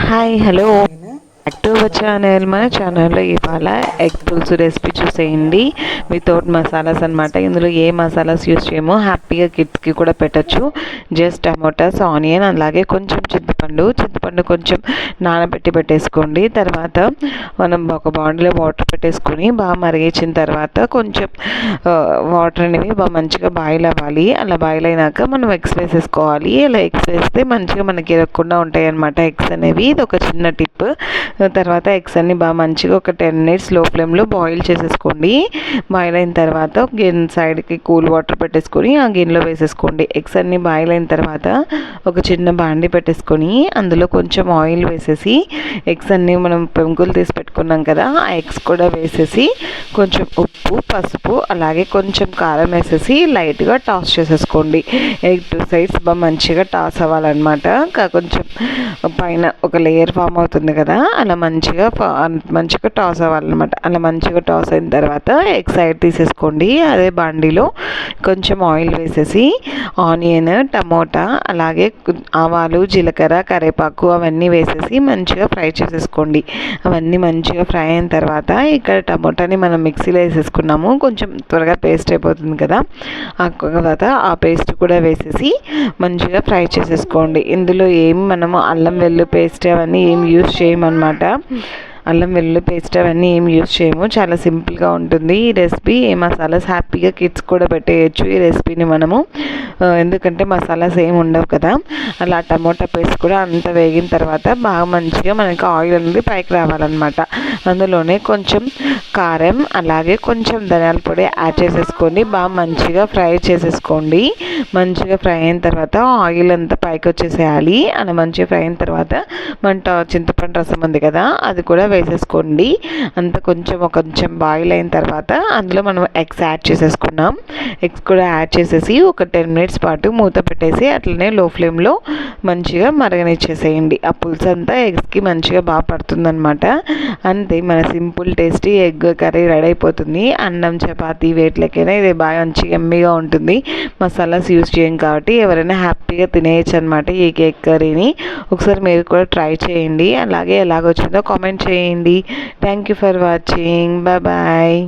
Hi hello back to our channel. మన ఛానల్లో ఇవాళ ఎగ్ పులుసు రెసిపీ చూసేయండి. వితౌట్ మసాలాస్ అనమాట. ఇందులో ఏ మసాలాస్ యూస్ చేయమో, హ్యాపీగా కిడ్స్కి కూడా పెట్టచ్చు. జస్ట్ టమోటాస్, ఆనియన్, అలాగే కొంచెం చింతపండు కొంచెం నానబెట్టి పెట్టేసుకోండి. తర్వాత మనం ఒక బాండీలో వాటర్ పెట్టేసుకొని బాగా మరిగించిన తర్వాత కొంచెం వాటర్ అనేవి బాగా మంచిగా బాయిల్ అవ్వాలి. అలా బాయిల్ అయినాక మనం ఎగ్స్ వేసేసుకోవాలి. అలా ఎగ్స్ వేస్తే మంచిగా మనకి ఇరగకుండా ఉంటాయి అన్నమాట ఎగ్స్ అనేవి. ఇది ఒక చిన్న టిప్. తర్వాత ఎగ్స్ అన్ని బాగా మంచిగా ఒక 10 minutes లో ఫ్లేమ్లో బాయిల్ చేసేసుకోండి. బాయిల్ అయిన తర్వాత సైడ్కి కూల్ వాటర్ పెట్టేసుకొని ఆ గిన్నెలో వేసేసుకోండి. ఎగ్స్ అన్ని బాయిల్ అయిన తర్వాత ఒక చిన్న బాండి పెట్టేసుకొని అందులో కొంచెం ఆయిల్ వేసేసి ఎగ్స్ అన్ని మనం పెంకులు తీసి పెట్టుకున్నాం కదా, ఆ ఎగ్స్ కూడా వేసేసి కొంచెం ఉప్పు, పసుపు, అలాగే కొంచెం కారం వేసేసి లైట్గా టాస్ చేసేసుకోండి. ఎగ్ 2 sides బాగా మంచిగా టాస్ అవ్వాలన్నమాట. కొంచెం పైన ఒక లేయర్ ఫామ్ అవుతుంది కదా, అలా మంచిగా టాస్ అవ్వాలన్నమాట. అలా మంచిగా టాస్ అయిన తర్వాత ఎగ్ సైడ్ తీసేసుకోండి. అదే బాండీలో కొంచెం ఆయిల్ వేసేసి ఆనియన్, టమోటా, అలాగే ఆవాలు, జీలకర్ర, కరివేపాకు అవన్నీ వేసేసి మంచిగా ఫ్రై చేసేసుకోండి. అవన్నీ మంచిగా ఫ్రై అయిన తర్వాత ఇక్కడ టమోటాని మనం మిక్సీలో వేసేసుకున్నాము. కొంచెం త్వరగా పేస్ట్ అయిపోతుంది కదా, ఆ తర్వాత ఆ పేస్ట్ కూడా వేసేసి మంచిగా ఫ్రై చేసేసుకోండి. ఇందులో మనము అల్లం వెల్లుల్లి పేస్ట్ అవన్నీ ఏం యూస్ చేయమన్నమాట. అల్లం వెల్లుల్లి పేస్ట్ అవన్నీ ఏం యూస్ చేయము. చాలా సింపుల్గా ఉంటుంది ఈ రెసిపీ. ఏ మసాలాస్ హ్యాపీగా కిడ్స్ కూడా పెట్టేయచ్చు ఈ రెసిపీని మనము, ఎందుకంటే మసాలాస్ ఏమి ఉండవు కదా. అలా టమోటా పేస్ట్ కూడా అంత వేగిన తర్వాత బాగా మంచిగా మనకి ఆయిల్ అనేది పైకి రావాలన్నమాట. అందులోనే కొంచెం కారం, అలాగే కొంచెం ధనియాల పొడి యాడ్ చేసేసుకొని బాగా మంచిగా ఫ్రై చేసేసుకోండి. మంచిగా ఫ్రై అయిన తర్వాత ఆయిల్ అంతా పైకి వచ్చేసేయాలి. అలా మంచిగా ఫ్రై అయిన తర్వాత చింతపండు రసం ఉంది కదా, అది కూడా వేసేసుకోండి. అంత కొంచెం బాయిల్ అయిన తర్వాత అందులో మనం ఎగ్స్ యాడ్ చేసేసుకున్నాం. ఎగ్స్ కూడా యాడ్ చేసేసి ఒక 10 minutes పాటు మూత పెట్టేసి అట్లనే లో ఫ్లేమ్లో మంచిగా మరగనిచ్చేసేయండి. ఆ పులుసు అంతా ఎగ్స్కి మంచిగా బాగా పడుతుందన్నమాట. అంతే, మన simple tasty egg curry ready అయిపోతుంది. అన్నం, చపాతీ వేట్లకైనా ఇది బాగా మంచిగా ఎమ్మీగా ఉంటుంది. మసాలాస్ యూజ్ చేయం కాబట్టి ఎవరైనా హ్యాపీగా తినేయచ్చు అనమాట ఈ ఎగ్ కర్రీని. ఒకసారి మీరు కూడా ట్రై చేయండి. అలాగే ఎలాగొచ్చిందో కామెంట్ చేయండి. Thank you for watching. Bye.